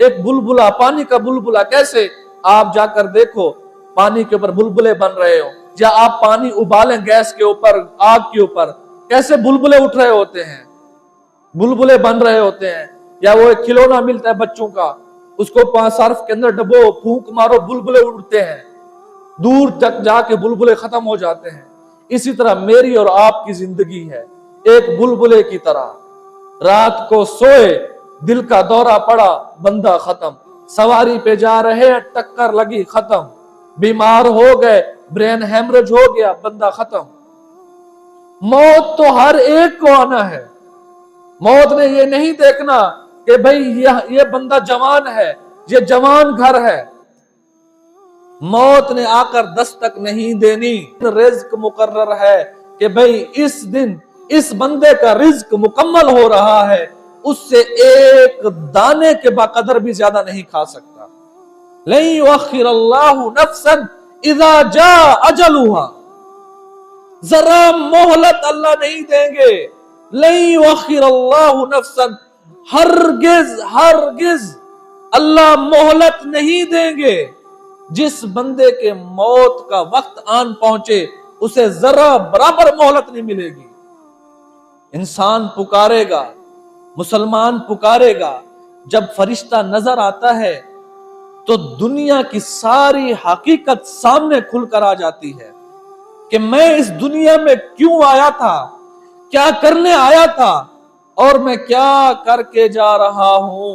ایک बुलबुला, पानी का बुलबुला, कैसे आप जाकर देखो पानी के ऊपर बुलबुले बन रहे हो, या आप पानी उबालें गैस के ऊपर, आग के ऊपर, कैसे बुलबुले उठ रहे होते हैं, बुलबुले बन रहे होते हैं। या वो एक खिलौना मिलता है बच्चों का, उसको सर्फ के अंदर डबो, फूंक मारो, बुलबुले उड़ते हैं, दूर तक जाके बुलबुले खत्म हो जाते हैं। इसी तरह मेरी और आपकी जिंदगी है, एक बुलबुले की तरह। रात को सोए, दिल का दौरा पड़ा, बंदा खत्म। सवारी पे जा रहे हैं, टक्कर लगी, खत्म। बीमार हो गए, ब्रेन हेमरेज हो गया, बंदा खत्म। मौत तो हर एक को आना है। मौत ने ये नहीं देखना कि भाई ये बंदा जवान है, ये जवान घर है। मौत ने आकर दस्तक नहीं देनी। रिज्क मुकर्रर है कि भाई इस दिन इस बंदे का रिज्क मुकम्मल हो रहा है, उससे एक दाने के बकदर भी ज्यादा नहीं खा सकता। लन युअख्खिरल्लाहु नफ्सन इज़ा जा अजलुहा, जरा मोहलत अल्लाह नहीं देंगे। लन युअख्खिरल्लाहु नफ्सन, हरगिज अल्लाह मोहलत नहीं देंगे। जिस बंदे के मौत का वक्त आन पहुंचे, उसे जरा बराबर मोहलत नहीं मिलेगी। इंसान पुकारेगा, मुसलमान पुकारेगा, जब फरिश्ता नजर आता है तो दुनिया की सारी हकीकत सामने खुलकर आ जाती है कि मैं इस दुनिया में क्यों आया था, क्या करने आया था, और मैं क्या करके जा रहा हूं।